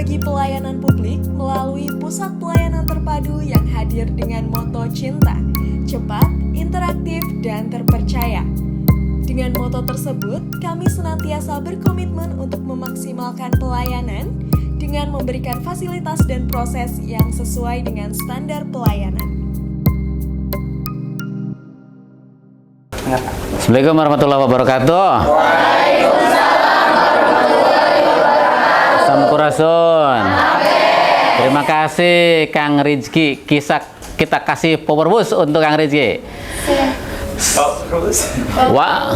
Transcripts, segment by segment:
berbagi pelayanan publik melalui pusat pelayanan terpadu yang hadir dengan moto cinta, cepat, interaktif, dan terpercaya. Dengan moto tersebut, kami senantiasa berkomitmen untuk memaksimalkan pelayanan dengan memberikan fasilitas dan proses yang sesuai dengan standar pelayanan. Assalamualaikum warahmatullahi wabarakatuh. Sampurasun. Terima kasih Kang Rizky. Kita kasih power boost untuk Kang Rizky. Wah,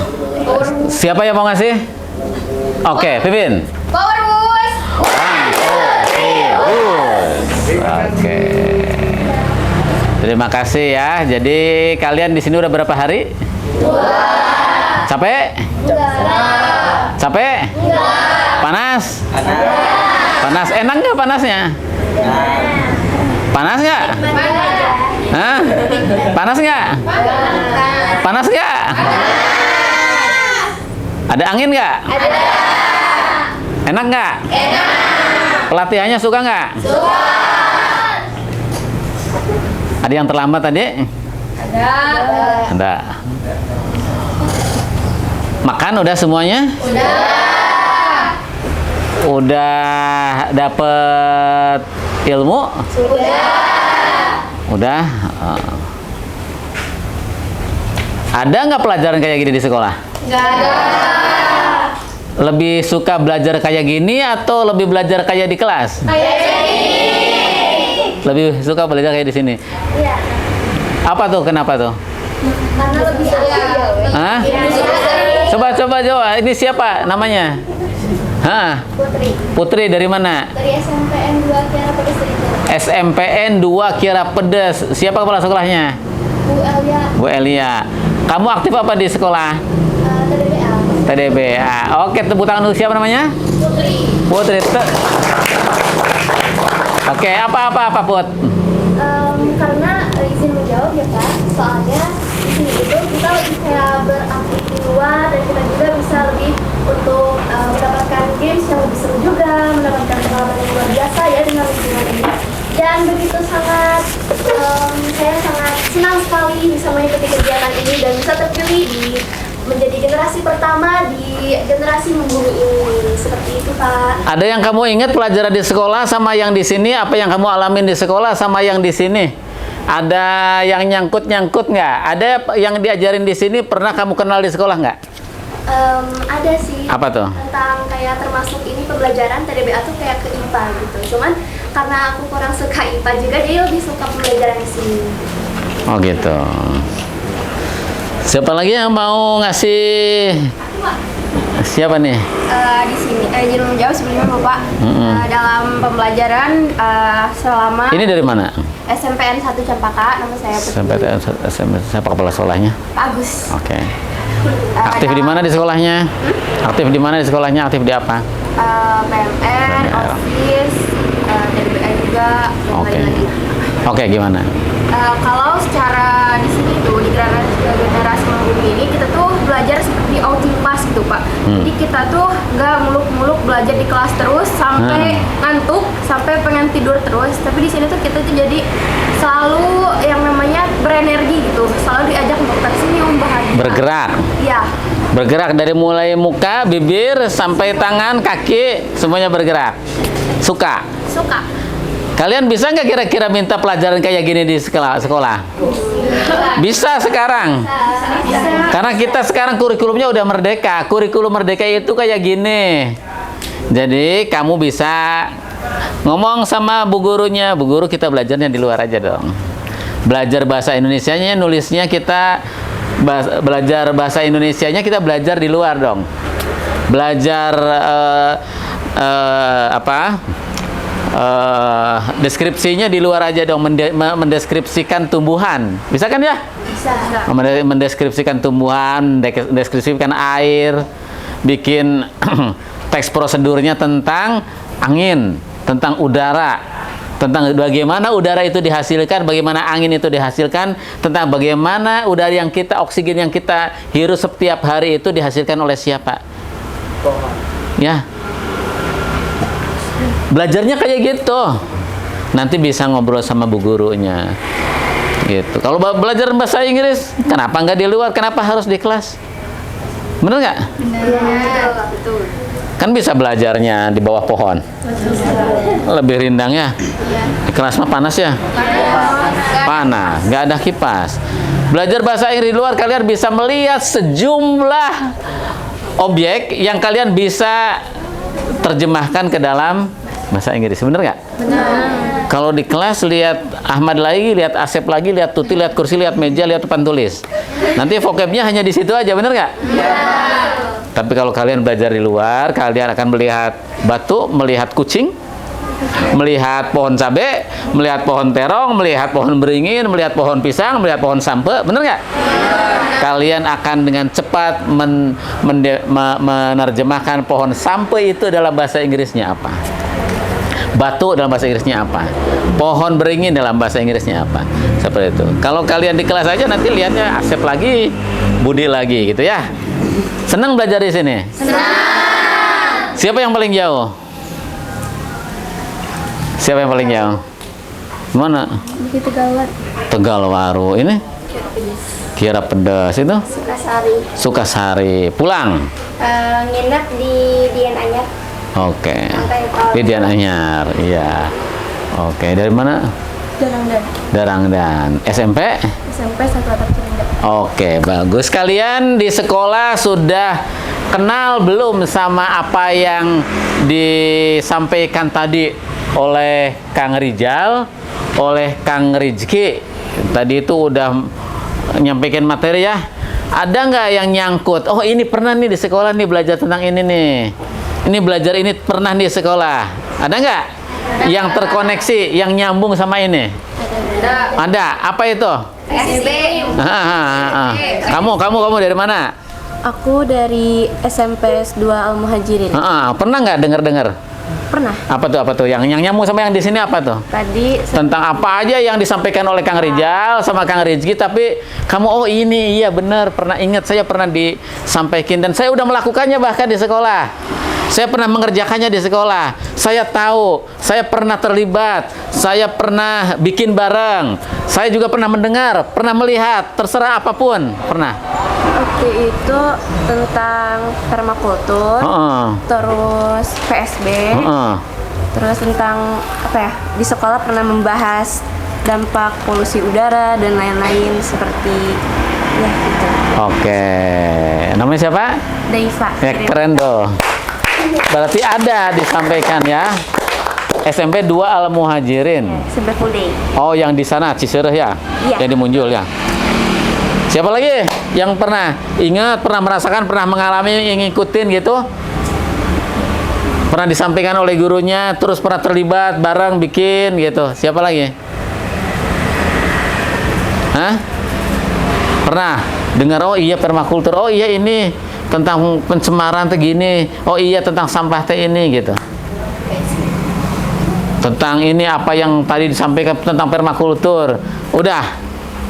siapa yang mau ngasih? Oke, Pipin. Power boost. Oke. Terima kasih ya. Jadi kalian di sini udah berapa hari? 2. Capek? Enggak. Capek? Enggak. Panas? Panas. Enak nggak panasnya? Panas nggak? Hah? Panas nggak? Panas nggak? Ada angin nggak? Ada. Enak nggak? Enak. Pelatihannya suka nggak? Suka. Ada yang terlambat tadi? Ada. Ada. Makan udah semuanya? Udah dapet ilmu? Udah. Ada nggak pelajaran kayak gini di sekolah? Enggak ada. Lebih suka belajar kayak gini atau lebih belajar kayak di kelas? Kayak gini. Lebih suka belajar kayak di sini. Iya. Apa tuh? Kenapa tuh? Karena lebih asik. Hah? Coba. Ini siapa namanya? Hah? Putri. Putri dari mana? Dari SMPN 2 Kiara Pedes itu. SMPN 2 Kiara Pedes. Siapa kepala sekolahnya? Bu Elia. Bu Elia. Kamu aktif apa di sekolah? TDBA. TDBA. Oke, tepuk tangan untuk siapa namanya? Putri. Putri. Oke, apa Put? Karena izin menjawab ya Pak. Soalnya di sini itu kita lebih kayak beraktif di luar dan kita juga bisa lebih untuk mendapatkan games yang lebih seru juga, mendapatkan pengalaman yang luar biasa ya dengan lingkungan ini. Dan begitu sangat, saya sangat senang sekali bisa mengikuti kegiatan ini dan bisa terpilih menjadi generasi pertama di generasi membumi ini. Seperti itu Pak. Ada yang kamu ingat pelajaran di sekolah sama yang di sini? Apa yang kamu alamin di sekolah sama yang di sini? Ada yang nyangkut nggak? Ada yang diajarin di sini pernah kamu kenal di sekolah nggak? Ada sih. Apa tuh? Tentang kayak termasuk ini pembelajaran TDBA tuh kayak ke IPA gitu. Cuman karena aku kurang suka IPA juga, jadi lebih suka pembelajaran di sini. Oh gitu. Siapa lagi yang mau ngasih? Siapa nih? Di sini izin menjawab sebelumnya Bapak. Dalam pembelajaran selama Ini dari mana? SMPN 1 Cempaka, nama saya Putri. Siapa kepala sekolahnya? Pak Agus. Oke. Aktif di mana di sekolahnya? Aktif di mana di sekolahnya? Aktif di apa? PMR, OSIS, TDBA juga. Oke. Oke, gimana? Kalau secara di sini tuh di generasi membumi ini kita tuh belajar seperti outing pass gitu Pak. Jadi kita tuh nggak muluk-muluk belajar di kelas terus sampai ngantuk, sampai pengen tidur terus. Tapi di sini tuh kita tuh jadi selalu yang namanya berenergi gitu, selalu diajak untuk tersenyum, bahagia. Bergerak. Iya. Bergerak dari mulai muka, bibir sampai tangan, kaki, semuanya bergerak. Suka. Kalian bisa nggak kira-kira minta pelajaran kayak gini di sekolah? Bisa sekarang. Karena kita sekarang kurikulumnya udah merdeka. Kurikulum merdeka itu kayak gini. Jadi kamu bisa ngomong sama bu gurunya. Bu guru, kita belajarnya di luar aja dong. Belajar bahasa Indonesianya, nulisnya kita belajar bahasa Indonesianya kita belajar di luar dong. Belajar deskripsinya di luar aja dong, mendeskripsikan tumbuhan. Bisa kan ya? Bisa. Mendeskripsikan tumbuhan, mendeskripsikan air, bikin teks prosedurnya tentang angin, tentang udara, tentang bagaimana udara itu dihasilkan, bagaimana angin itu dihasilkan, tentang bagaimana udara yang kita, oksigen yang kita hirup setiap hari itu dihasilkan oleh siapa? Ya. Belajarnya kayak gitu. Nanti bisa ngobrol sama bu gurunya. Gitu. Kalau belajar bahasa Inggris, kenapa nggak di luar? Kenapa harus di kelas? Bener nggak? Betul. Kan bisa belajarnya di bawah pohon. Lebih rindang ya. Di kelas mah panas ya? Panas, nggak ada kipas. Belajar bahasa Inggris di luar, kalian bisa melihat sejumlah objek yang kalian bisa terjemahkan ke dalam bahasa Inggris. Bener nggak? Benar. Kalau di kelas lihat Ahmad lagi, lihat Asep lagi, lihat Tuti, lihat kursi, lihat meja, lihat papan tulis. Nanti vocabnya hanya di situ aja, bener nggak? Tapi kalau kalian belajar di luar, kalian akan melihat batu, melihat kucing, melihat pohon cabe, melihat pohon terong, melihat pohon beringin, melihat pohon pisang, melihat pohon sampe, bener nggak? Kalian akan dengan cepat menerjemahkan pohon sampe itu dalam bahasa Inggrisnya apa? Batu dalam bahasa Inggrisnya apa? Pohon beringin dalam bahasa Inggrisnya apa? Seperti itu. Kalau kalian di kelas aja nanti lihatnya Asep lagi, Budi lagi gitu ya. Senang belajar di sini? Senang. Siapa yang paling jauh? Siapa yang paling jauh? Mana? Di Tegalwaru. Tegalwaru. Ini? Kira Pedas itu? Sukasari. Sukasari. Pulang? Nginep di Dian Anyar. Oke. Di Dian Anyar. Iya. Oke. Dari mana? Darangdan. Darangdan. SMP? SMP 1 Atap Cirinda. Oke, bagus. Kalian di sekolah sudah kenal belum sama apa yang disampaikan tadi oleh Kang Rizal, oleh Kang Rizky? Tadi itu udah nyampaikan materi ya. Ada nggak yang nyangkut? Oh, ini pernah nih di sekolah nih belajar tentang ini nih. Ini belajar ini pernah di sekolah. Ada nggak? Yang terkoneksi, yang nyambung sama ini? Ada. Apa itu? SD. Kamu dari mana? Aku dari SMP 2 Al-Muhajirin. Pernah nggak dengar? Pernah. Apa tuh? Yang nyambung sama yang di sini apa tuh? Tadi Tentang apa aja yang disampaikan oleh Kang Rizal sama Kang Rizky, tapi kamu oh ini iya benar, pernah ingat saya pernah disampaikan dan saya udah melakukannya bahkan di sekolah. Saya pernah mengerjakannya di sekolah. Saya tahu, saya pernah terlibat, saya pernah bikin bareng. Saya juga pernah mendengar, pernah melihat, terserah apapun, pernah. waktu itu tentang permakultur, terus PSB, terus tentang apa ya, di sekolah pernah membahas dampak polusi udara dan lain-lain seperti ya gitu. Oke, namanya siapa? Daiva. Ya, keren tuh. Berarti ada disampaikan ya. SMP 2 Al-Muhajirin. SMP Full Day. Oh, yang di sana Cisereh ya? Iya. Yang di Munjul ya. Siapa lagi yang pernah ingat, pernah merasakan, pernah mengalami, ngikutin gitu? Pernah disampaikan oleh gurunya, terus pernah terlibat bareng bikin gitu. Siapa lagi? Hah? Pernah dengar, oh iya permakultur, oh iya ini tentang pencemaran tuh gini, oh iya tentang sampah teh ini gitu. Tentang ini apa yang tadi disampaikan tentang permakultur. Udah,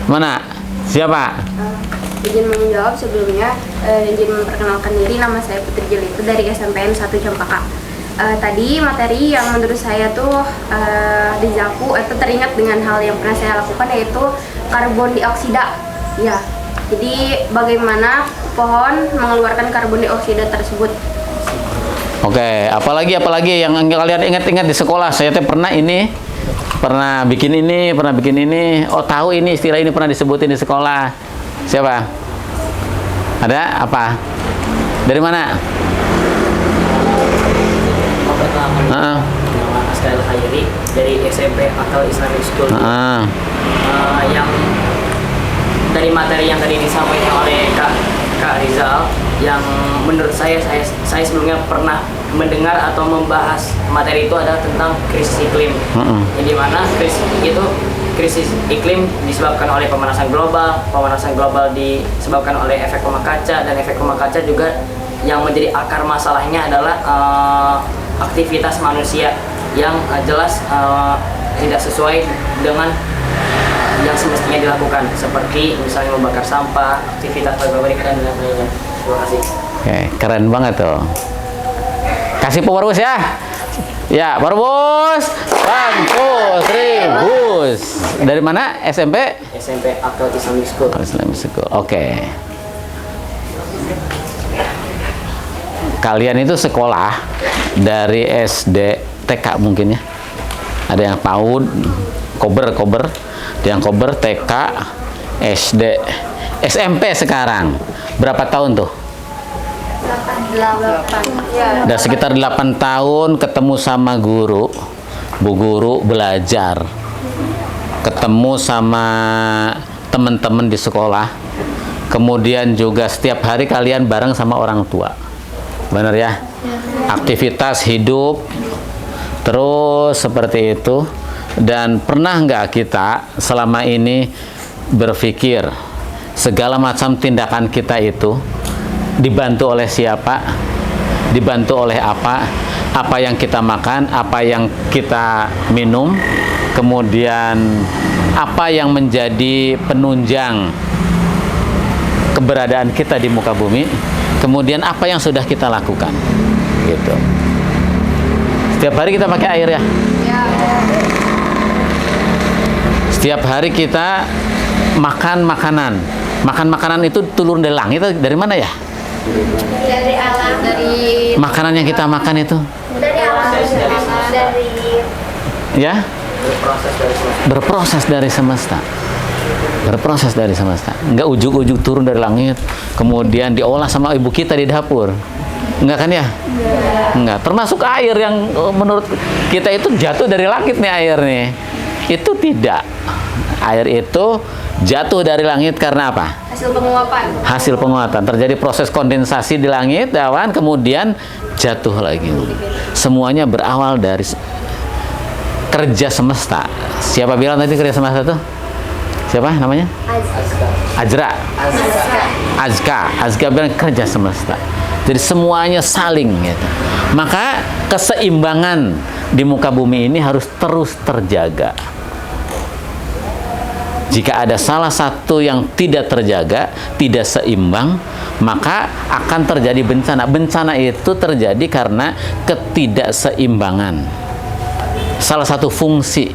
mana? Siapa? Izin menjawab sebelumnya, izin memperkenalkan diri, nama saya Putri Jelita dari SMPN 1 Cempaka. Tadi materi yang menurut saya tuh dijaku atau teringat dengan hal yang pernah saya lakukan, yaitu karbon dioksida. Ya, jadi bagaimana pohon mengeluarkan karbon dioksida tersebut. Oke, apalagi yang kalian ingat-ingat di sekolah? Saya teh pernah ini, pernah bikin ini. Oh, tahu ini istilah ini pernah disebutin di sekolah. Siapa? Ada apa? Dari mana? Nama Askar Khairi dari SMP atau Islamic School. Yang dari materi yang tadi disampaikan oleh Kak Rizal, yang menurut saya sebelumnya pernah mendengar atau membahas materi itu adalah tentang krisis iklim. Yang dimana krisis iklim disebabkan oleh pemanasan global disebabkan oleh efek rumah kaca, dan efek rumah kaca juga yang menjadi akar masalahnya adalah aktivitas manusia yang jelas tidak sesuai dengan yang semestinya dilakukan, seperti misalnya membakar sampah, aktivitas pabrik dan lain-lainnya. Terima kasih. Oke, keren banget tuh. Kasih power ya. Ya, Bos. 1, 2, 3, bus. Dari mana? SMP? SMP Akal Islamic School. Islamic School. Oke. Kalian itu sekolah dari SD, TK mungkin ya? Ada yang PAUD, kober, ada yang kober, TK, SD, SMP sekarang. Berapa tahun tuh? 8. Udah sekitar 8 tahun ketemu sama guru, bu guru belajar, ketemu sama teman-teman di sekolah, kemudian juga setiap hari kalian bareng sama orang tua, bener ya? Aktivitas hidup terus seperti itu. Dan pernah nggak kita selama ini berpikir segala macam tindakan kita itu dibantu oleh siapa, dibantu oleh apa yang kita makan, apa yang kita minum, kemudian apa yang menjadi penunjang keberadaan kita di muka bumi, kemudian apa yang sudah kita lakukan, gitu. Setiap hari kita pakai air ya. Setiap hari kita makan makanan itu turun dari langit, dari mana ya? Dari alam, dari Makanan yang kita makan itu, dari alam, dari ya, berproses dari semesta. Berproses dari semesta. Enggak ujuk-ujuk turun dari langit, kemudian diolah sama ibu kita di dapur. Enggak kan ya? Enggak. Termasuk air yang menurut kita itu jatuh dari langit nih, air nih. Itu tidak. Air itu jatuh dari langit karena apa? hasil penguapan. Hasil penguatan. Terjadi proses kondensasi di langit, awan, kemudian jatuh lagi. Semuanya berawal dari kerja semesta. Siapa bilang tadi kerja semesta itu? Siapa namanya? Azra. Azka bilang kerja semesta. Jadi semuanya saling gitu. Maka keseimbangan di muka bumi ini harus terus terjaga. Jika ada salah satu yang tidak terjaga, tidak seimbang, maka akan terjadi bencana. Bencana itu terjadi karena ketidakseimbangan. Salah satu fungsi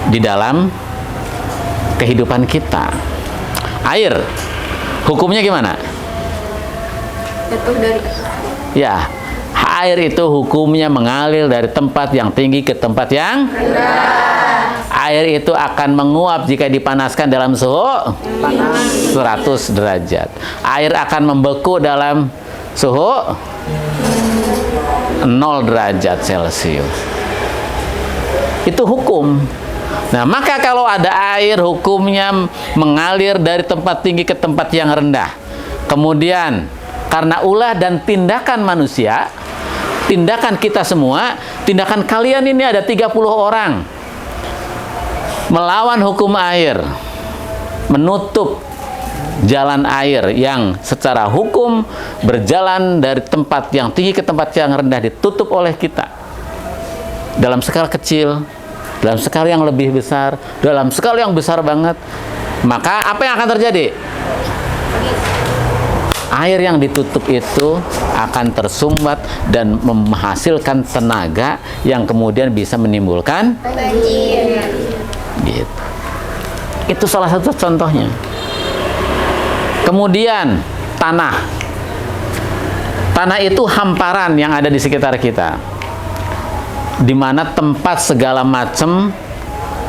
di dalam kehidupan kita. Air, hukumnya gimana? Jatuh dari Ya, air itu hukumnya mengalir dari tempat yang tinggi ke tempat yang rendah. Air itu akan menguap jika dipanaskan dalam suhu 100 derajat. Air akan membeku dalam suhu 0 derajat Celcius. Itu hukum. Nah, maka kalau ada air, hukumnya mengalir dari tempat tinggi ke tempat yang rendah. Kemudian, karena ulah dan tindakan manusia, tindakan kita semua, tindakan kalian ini ada 30 orang melawan hukum air, menutup jalan air yang secara hukum berjalan dari tempat yang tinggi ke tempat yang rendah, ditutup oleh kita dalam skala kecil, dalam skala yang lebih besar, dalam skala yang besar banget. Maka apa yang akan terjadi? Air yang ditutup itu akan tersumbat dan menghasilkan tenaga yang kemudian bisa menimbulkan banjir. gitu. Itu salah satu contohnya. Kemudian tanah itu hamparan yang ada di sekitar kita, di mana tempat segala macam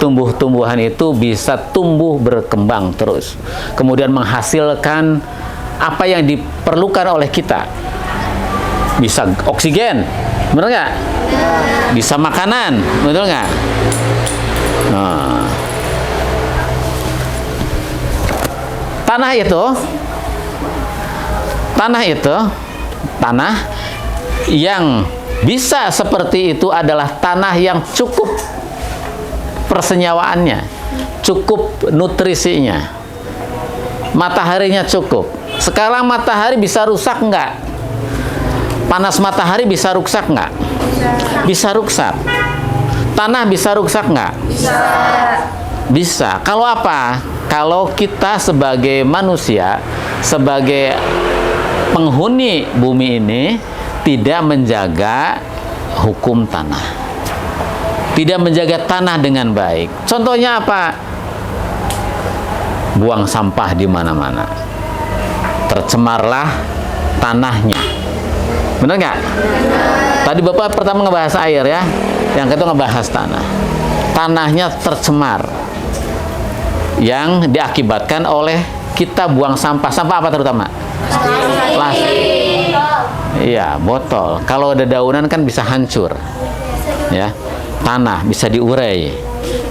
tumbuh-tumbuhan itu bisa tumbuh berkembang terus, kemudian menghasilkan apa yang diperlukan oleh kita. Bisa oksigen, benar nggak? Bisa makanan, betul nggak? Nah, tanah yang bisa seperti itu adalah tanah yang cukup persenyawaannya, cukup nutrisinya, mataharinya cukup. Sekarang matahari bisa rusak nggak? Panas matahari bisa rusak nggak? Bisa rusak. Tanah bisa rusak nggak? Bisa. Kalau apa? Kalau kita sebagai manusia, sebagai penghuni bumi ini, tidak menjaga hukum tanah, tidak menjaga tanah dengan baik. Contohnya apa? Buang sampah di mana-mana, tercemarlah tanahnya. Benar nggak? Tadi Bapak pertama ngebahas air ya, yang kedua ngebahas tanah. Tanahnya tercemar yang diakibatkan oleh kita buang sampah. Sampah apa terutama? Plastik. Iya, botol. Kalau ada daunan kan bisa hancur. Ya. Tanah bisa diurai.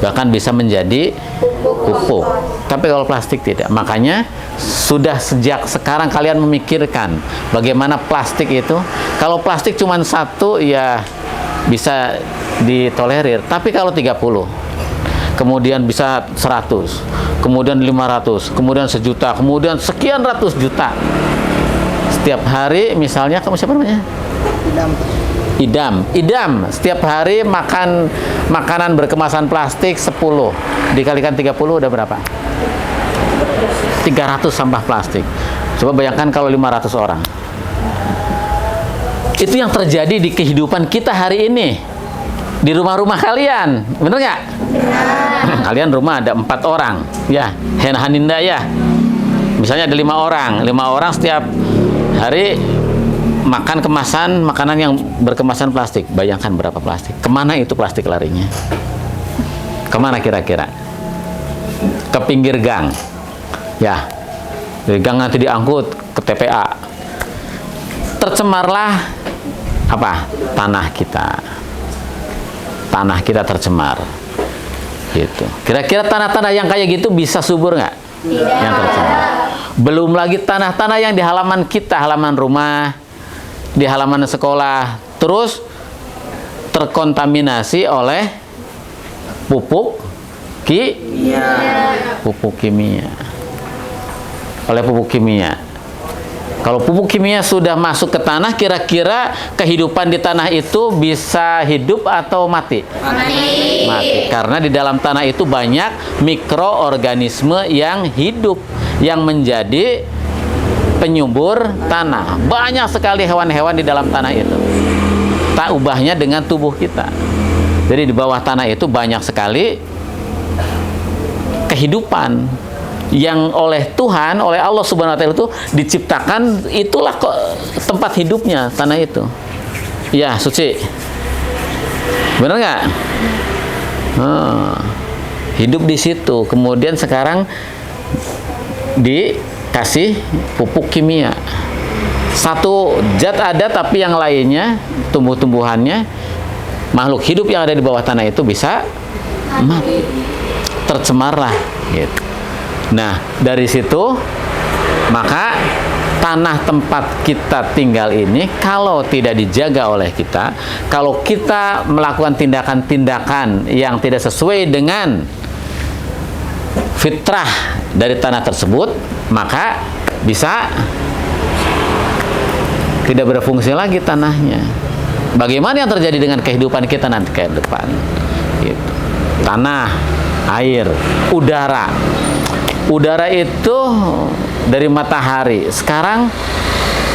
Bahkan bisa menjadi pupuk. Tapi kalau plastik tidak. Makanya sudah sejak sekarang kalian memikirkan bagaimana plastik itu. Kalau plastik cuma satu ya bisa ditolerir. Tapi kalau 30, kemudian bisa 100, kemudian 500, kemudian 1.000.000, kemudian sekian ratus juta. Setiap hari misalnya, kamu siapa namanya? Idam. Setiap hari makan makanan berkemasan plastik 10. Dikalikan 30 udah berapa? 300 sampah plastik. Coba bayangkan kalau 500 orang. Itu yang terjadi di kehidupan kita hari ini. Di rumah-rumah kalian. Bener nggak? Kalian rumah ada 4 orang. Ya, Haninda ya. Misalnya ada 5 orang. 5 orang setiap hari makan makanan yang berkemasan plastik. Bayangkan berapa plastik. Kemana itu plastik larinya? Kemana kira-kira? Ke pinggir gang. Ya, dari gang nanti diangkut ke TPA. Tercemarlah apa? Tanah kita. Tanah kita tercemar. Gitu. Kira-kira tanah-tanah yang kayak gitu bisa subur nggak? Yang tercemar. Belum lagi tanah-tanah yang di halaman kita, halaman rumah, di halaman sekolah, terus terkontaminasi oleh pupuk kimia. Oleh pupuk kimia. Kalau pupuk kimia sudah masuk ke tanah, kira-kira kehidupan di tanah itu bisa hidup atau mati? Mati. Karena di dalam tanah itu banyak mikroorganisme yang hidup, yang menjadi penyubur tanah. Banyak sekali hewan-hewan di dalam tanah itu. Tak ubahnya dengan tubuh kita. Jadi di bawah tanah itu banyak sekali kehidupan yang oleh Tuhan, oleh Allah Subhanahu wa Ta'ala itu diciptakan. Itulah kok tempat hidupnya tanah itu. Ya, Suci. Benar nggak? Hidup di situ. Kemudian sekarang dikasih pupuk kimia. Satu zat ada, tapi yang lainnya, tumbuh-tumbuhannya, makhluk hidup yang ada di bawah tanah itu bisa mati. Tercemarlah gitu. Nah, dari situ maka tanah tempat kita tinggal ini kalau tidak dijaga oleh kita, kalau kita melakukan tindakan-tindakan yang tidak sesuai dengan fitrah dari tanah tersebut, maka bisa tidak berfungsi lagi tanahnya. Bagaimana yang terjadi dengan kehidupan kita nanti ke depan? Gitu. Tanah, air, udara. Udara itu dari matahari. Sekarang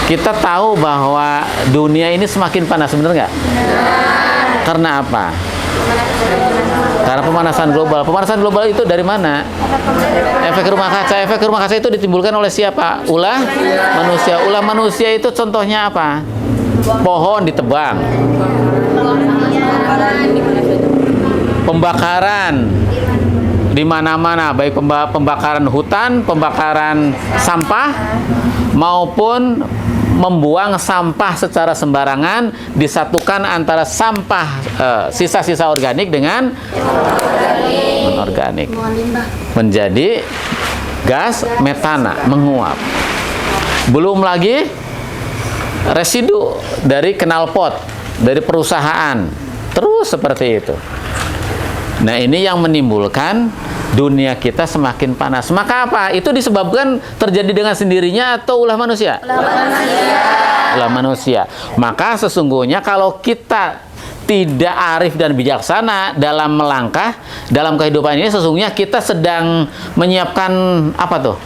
kita tahu bahwa dunia ini semakin panas, benar nggak? Karena apa? Karena pemanasan global. Pemanasan global itu dari mana? Efek rumah kaca. Efek rumah kaca itu ditimbulkan oleh siapa? Ulah manusia. Ulah manusia itu contohnya apa? Pohon ditebang. Pembakaran di mana-mana, baik pembakaran hutan, pembakaran sampah, maupun membuang sampah secara sembarangan, disatukan antara sampah sisa-sisa organik dengan anorganik, menjadi gas metana, menguap. Belum lagi residu dari knalpot, dari perusahaan, terus seperti itu. Nah, ini yang menimbulkan dunia kita semakin panas. Maka apa? Itu disebabkan terjadi dengan sendirinya atau ulah manusia? Ulah manusia. Maka sesungguhnya kalau kita tidak arif dan bijaksana dalam melangkah dalam kehidupan ini, sesungguhnya kita sedang menyiapkan apa tuh?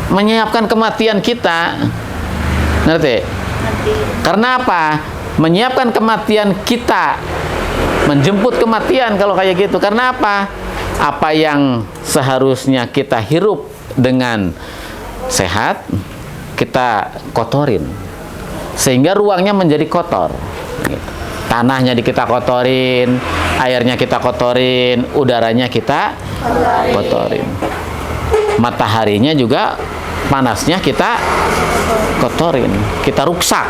Menyiapkan kematian kita. Ngerti? Karena apa? menyiapkan kematian kita, menjemput kematian kalau kayak gitu. Karena apa? Apa yang seharusnya kita hirup dengan sehat, kita kotorin, sehingga ruangnya menjadi kotor. Tanahnya kita kotorin, airnya kita kotorin, udaranya kita kotorin. Mataharinya juga panasnya kita kotorin, kita ruksak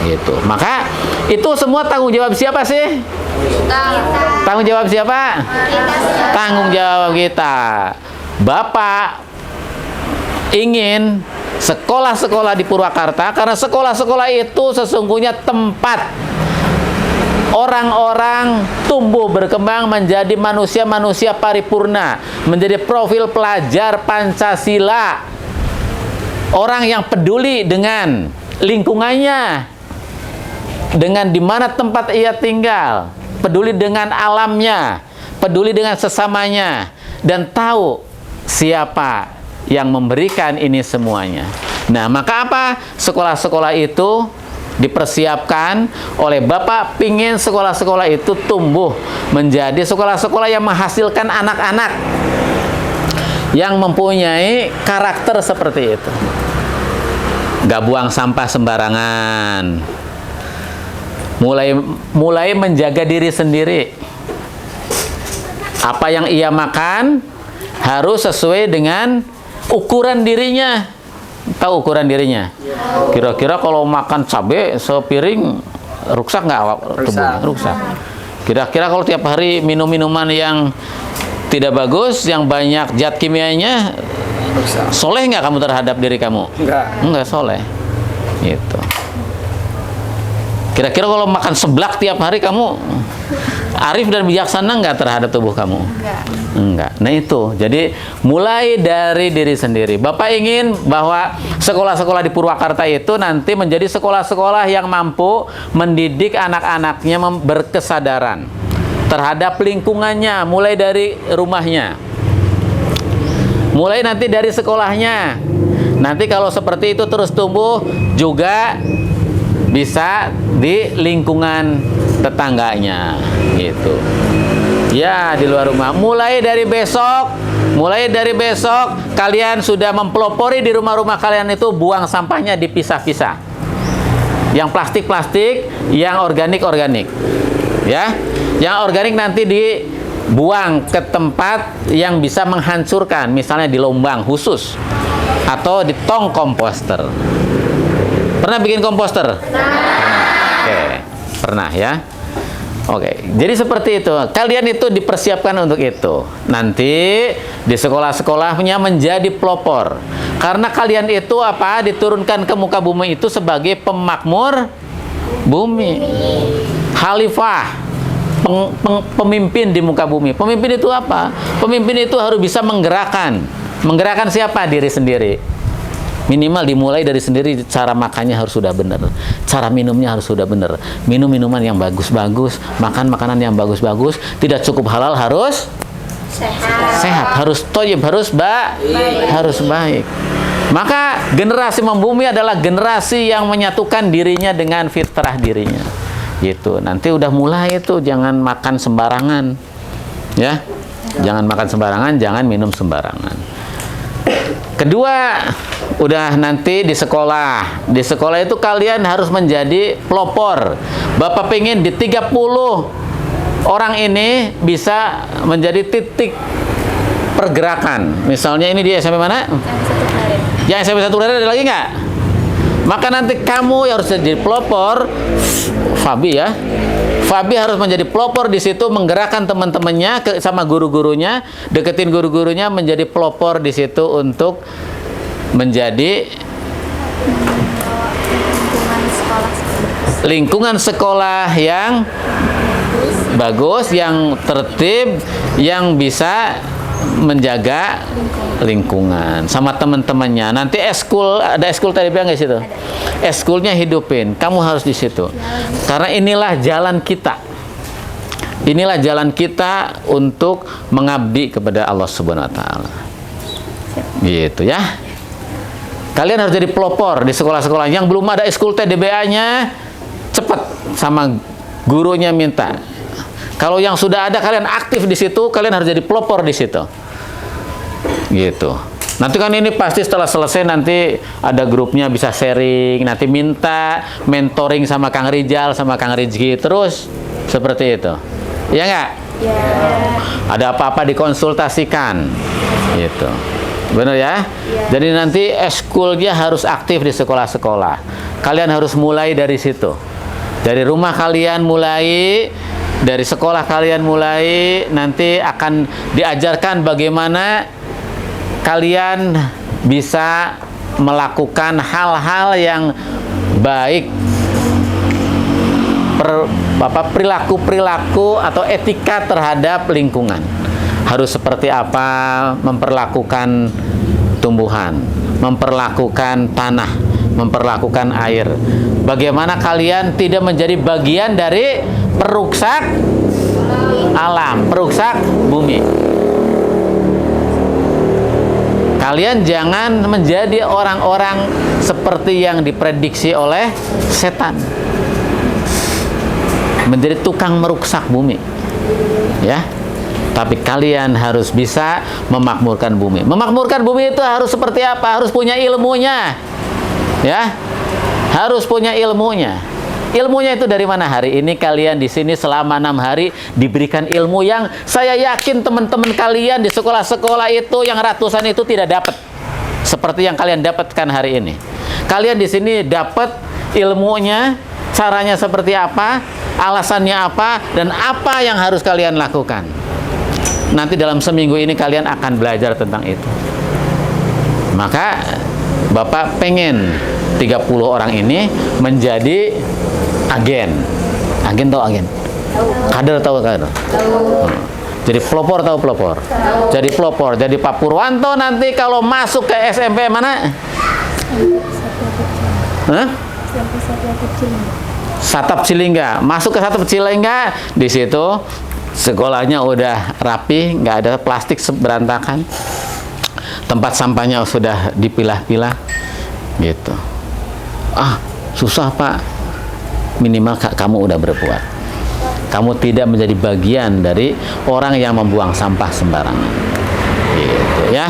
gitu. Maka itu semua tanggung jawab siapa sih? Tanggung jawab siapa? Tanggung jawab kita. Bapak ingin sekolah-sekolah di Purwakarta, karena sekolah-sekolah itu sesungguhnya tempat orang-orang tumbuh berkembang menjadi manusia-manusia paripurna, menjadi profil pelajar Pancasila, orang yang peduli dengan lingkungannya, dengan di mana tempat ia tinggal, peduli dengan alamnya, peduli dengan sesamanya, dan tahu siapa yang memberikan ini semuanya. Nah, maka apa? Sekolah-sekolah itu dipersiapkan oleh Bapak, pingin sekolah-sekolah itu tumbuh menjadi sekolah-sekolah yang menghasilkan anak-anak yang mempunyai karakter seperti itu. Gak buang sampah sembarangan, mulai menjaga diri sendiri. Apa yang ia makan harus sesuai dengan ukuran dirinya. Tahu ukuran dirinya? Kira-kira kalau makan cabai sepiring rusak nggak tubuhnya? Rusak. Kira-kira kalau tiap hari minum minuman yang tidak bagus, yang banyak zat kimianya, soleh nggak kamu terhadap diri kamu? Enggak soleh. Gitu. Kira-kira kalau makan seblak tiap hari, kamu arif dan bijaksana nggak terhadap tubuh kamu? Enggak. Nah itu, jadi mulai dari diri sendiri. Bapak ingin bahwa sekolah-sekolah di Purwakarta itu nanti menjadi sekolah-sekolah yang mampu mendidik anak-anaknya berkesadaran terhadap lingkungannya, mulai dari rumahnya, mulai nanti dari sekolahnya. Nanti kalau seperti itu terus tumbuh, juga bisa di lingkungan tetangganya gitu. Ya, di luar rumah. Mulai dari besok kalian sudah mempelopori di rumah-rumah kalian itu buang sampahnya dipisah-pisah. Yang plastik-plastik, yang organik-organik. Ya. Yang organik nanti dibuang ke tempat yang bisa menghancurkan, misalnya di lombang khusus atau di tong komposter. Pernah bikin komposter? Oke, pernah ya. Oke, jadi seperti itu. Kalian itu dipersiapkan untuk itu. Nanti di sekolah-sekolahnya menjadi pelopor. Karena kalian itu apa? Diturunkan ke muka bumi itu sebagai pemakmur bumi. Khalifah, pemimpin di muka bumi. Pemimpin itu apa? Pemimpin itu harus bisa menggerakkan. Menggerakkan siapa? Diri sendiri. Minimal dimulai dari sendiri. Cara makannya harus sudah benar, cara minumnya harus sudah benar, minum minuman yang bagus-bagus, makan makanan yang bagus-bagus, tidak cukup halal, harus sehat, harus thayyib, harus baik. Maka generasi membumi adalah generasi yang menyatukan dirinya dengan fitrah dirinya gitu. Nanti udah mulai itu, jangan makan sembarangan ya, jangan makan sembarangan, jangan minum sembarangan. Kedua, udah nanti di sekolah. Di sekolah itu kalian harus menjadi pelopor. Bapak pengen di 30 orang ini bisa menjadi titik pergerakan. Misalnya ini di SMP mana? Yang SMP 1 Klaren ada lagi nggak? Maka nanti kamu yang harus jadi pelopor. Fabi ya. Fabi harus menjadi pelopor di situ, menggerakkan teman-temannya sama guru-gurunya, deketin guru-gurunya, menjadi pelopor di situ untuk menjadi lingkungan sekolah yang bagus, yang tertib, yang bisa menjaga lingkungan sama teman-temannya. Nanti eskul, ada eskul tadi bilang nggak situ? Eskulnya hidupin. Kamu harus di situ. Karena inilah jalan kita. Inilah jalan kita untuk mengabdi kepada Allah Subhanahu wa taala. Gitu ya. Kalian harus jadi pelopor di sekolah-sekolah yang belum ada eskul TDBA-nya. cepat sama gurunya minta. Kalau yang sudah ada kalian aktif di situ, kalian harus jadi pelopor di situ. Gitu. Nanti kan ini pasti setelah selesai nanti ada grupnya bisa sharing, nanti minta mentoring sama Kang Rijal sama Kang Rizky terus seperti itu. Iya nggak? Ya. Ada apa-apa dikonsultasikan. Gitu. Benar ya? Jadi nanti eskulnya harus aktif di sekolah-sekolah. Kalian harus mulai dari situ. Dari rumah kalian mulai, dari sekolah kalian mulai, nanti akan diajarkan bagaimana kalian bisa melakukan hal-hal yang baik, perilaku-perilaku atau etika terhadap lingkungan. Harus seperti apa memperlakukan tumbuhan, memperlakukan tanah, memperlakukan air. Bagaimana kalian tidak menjadi bagian dari peruksak alam, peruksak bumi. Kalian jangan menjadi orang-orang seperti yang diprediksi oleh setan. Menjadi tukang meruksak bumi. Ya. Tapi kalian harus bisa memakmurkan bumi. Memakmurkan bumi itu harus seperti apa? Harus punya ilmunya. Ya. Harus punya ilmunya. Ilmunya itu dari mana? Hari ini kalian di sini selama 6 hari diberikan ilmu yang saya yakin teman-teman kalian di sekolah-sekolah itu yang ratusan itu tidak dapat seperti yang kalian dapatkan hari ini. Kalian di sini dapat ilmunya, caranya seperti apa, alasannya apa, dan apa yang harus kalian lakukan. Nanti dalam seminggu ini kalian akan belajar tentang itu. Maka Bapak pengen 30 orang ini menjadi agen. Agen tahu agen? Kader tahu kader? Jadi pelopor tahu pelopor? Jadi pelopor. Jadi Pak Purwanto nanti kalau masuk ke SMP mana? Hah? Satap Cilingga. Masuk ke Satap Cilingga, di situ sekolahnya udah rapi, nggak ada plastik berantakan. Tempat sampahnya sudah dipilah-pilah. Gitu. Ah, susah Pak. Minimal kamu udah berbuat. Kamu tidak menjadi bagian dari orang yang membuang sampah sembarangan. Gitu ya.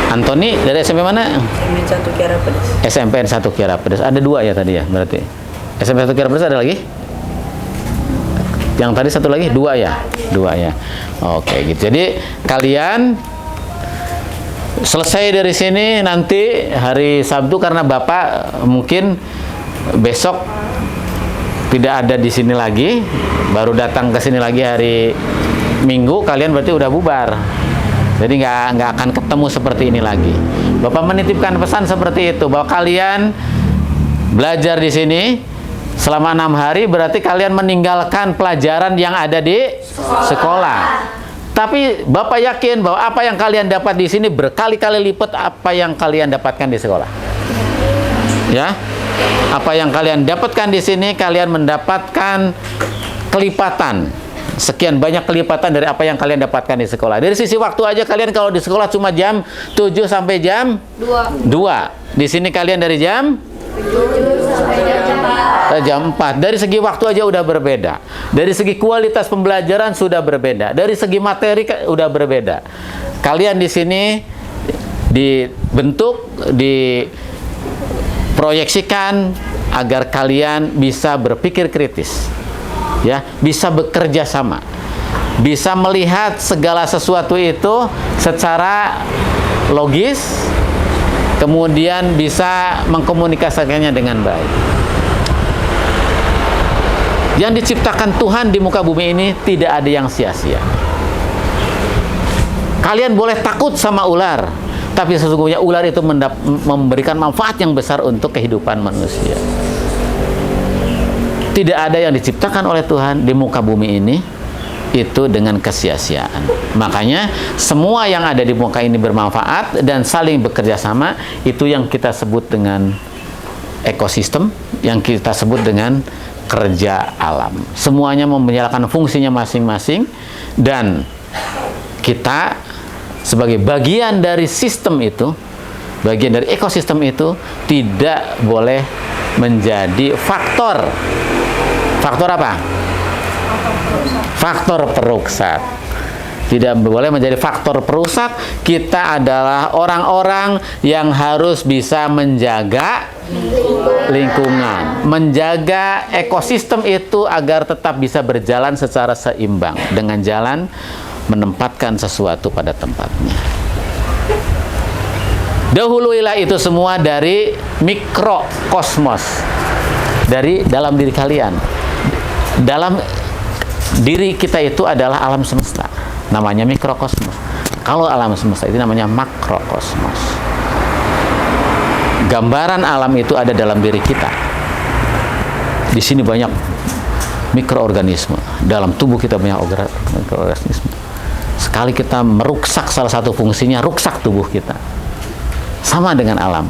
Antoni dari SMP mana? SMP 1 Kiara Pedes. SMP 1 Kiara Pedes. Ada 2 ya tadi ya berarti. SMP 1 Kiara Pedes ada lagi? Yang tadi satu lagi 2 ya? 2 ya. Oke gitu. Jadi kalian selesai dari sini nanti hari Sabtu karena Bapak mungkin besok tidak ada di sini lagi, baru datang ke sini lagi hari Minggu, kalian berarti udah bubar. Jadi nggak akan ketemu seperti ini lagi. Bapak menitipkan pesan seperti itu bahwa kalian belajar di sini selama 6 hari, berarti kalian meninggalkan pelajaran yang ada di sekolah. Tapi Bapak yakin bahwa apa yang kalian dapat di sini berkali-kali lipat apa yang kalian dapatkan di sekolah. Ya. Apa yang kalian dapatkan di sini, kalian mendapatkan kelipatan. Sekian banyak kelipatan dari apa yang kalian dapatkan di sekolah. Dari sisi waktu aja kalian kalau di sekolah cuma jam 7 sampai jam 2. Di sini kalian dari jam 7 sampai jam 4. Dari segi waktu aja udah berbeda. Dari segi kualitas pembelajaran sudah berbeda. Dari segi materi udah berbeda. Kalian di sini dibentuk, diproyeksikan agar kalian bisa berpikir kritis. Ya, bisa bekerja sama. Bisa melihat segala sesuatu itu secara logis, kemudian bisa mengkomunikasikannya dengan baik. Yang diciptakan Tuhan di muka bumi ini tidak ada yang sia-sia. Kalian boleh takut sama ular, tapi sesungguhnya ular itu memberikan manfaat yang besar untuk kehidupan manusia. Tidak ada yang diciptakan oleh Tuhan di muka bumi ini itu dengan kesia-siaan. Makanya semua yang ada di muka ini bermanfaat dan saling bekerja sama. Itu yang kita sebut dengan ekosistem, yang kita sebut dengan kerja alam. Semuanya menjalankan fungsinya masing-masing, dan kita sebagai bagian dari sistem itu, bagian dari ekosistem itu, tidak boleh menjadi faktor Faktor apa? Faktor perusak. Tidak boleh menjadi faktor perusak. Kita adalah orang-orang yang harus bisa menjaga lingkungan, menjaga ekosistem itu agar tetap bisa berjalan secara seimbang dengan jalan menempatkan sesuatu pada tempatnya. Dahuluilah itu semua dari mikrokosmos, dari dalam diri kalian. Dalam diri kita itu adalah alam semesta, namanya mikrokosmos. Kalau alam semesta itu namanya makrokosmos. Gambaran alam itu ada dalam diri kita. Di sini banyak mikroorganisme. Dalam tubuh kita banyak mikroorganisme. Sekali kita meruksak salah satu fungsinya, ruksak tubuh kita. Sama dengan alam.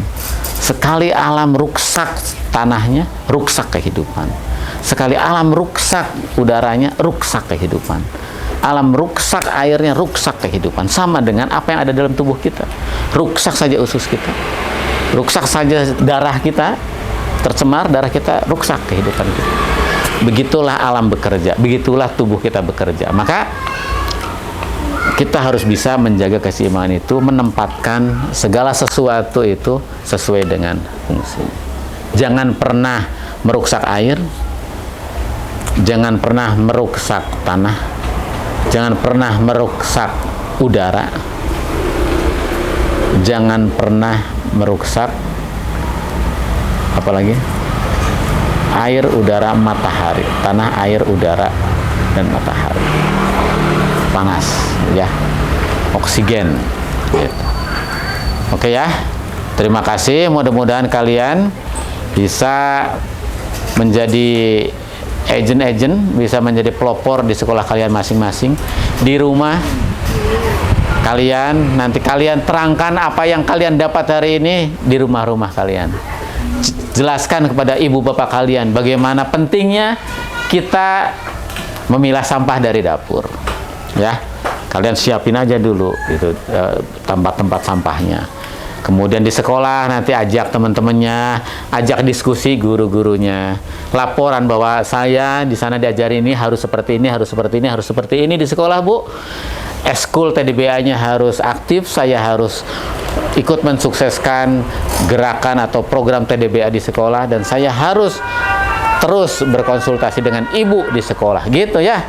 Sekali alam ruksak tanahnya, ruksak kehidupan. Sekali alam ruksak udaranya, ruksak kehidupan. Alam ruksak airnya, ruksak kehidupan. Sama dengan apa yang ada dalam tubuh kita. Ruksak saja usus kita. Ruksak saja darah kita, tercemar darah kita, ruksak kehidupan kita. Begitulah alam bekerja, begitulah tubuh kita bekerja. Maka kita harus bisa menjaga keseimbangan itu, menempatkan segala sesuatu itu sesuai dengan fungsi. Jangan pernah meruksak air, jangan pernah meruksak tanah, jangan pernah meruksak udara, jangan pernah meruksak apalagi air, udara, matahari, tanah, air, udara, dan matahari, panas, ya, oksigen, gitu. Oke ya, terima kasih. Mudah-mudahan kalian bisa menjadi agent-agent, bisa menjadi pelopor di sekolah kalian masing-masing, di rumah kalian. Nanti kalian terangkan apa yang kalian dapat hari ini di rumah-rumah kalian. Jelaskan kepada ibu bapak kalian bagaimana pentingnya kita memilah sampah dari dapur. Ya, kalian siapin aja dulu itu tempat-tempat sampahnya. Kemudian di sekolah nanti ajak teman-temannya, ajak diskusi guru-gurunya, laporan bahwa saya di sana diajari ini harus seperti ini, harus seperti ini, harus seperti ini di sekolah, Bu. Eskul TDBA-nya harus aktif, saya harus ikut mensukseskan gerakan atau program TDBA di sekolah, dan saya harus terus berkonsultasi dengan ibu di sekolah, gitu ya.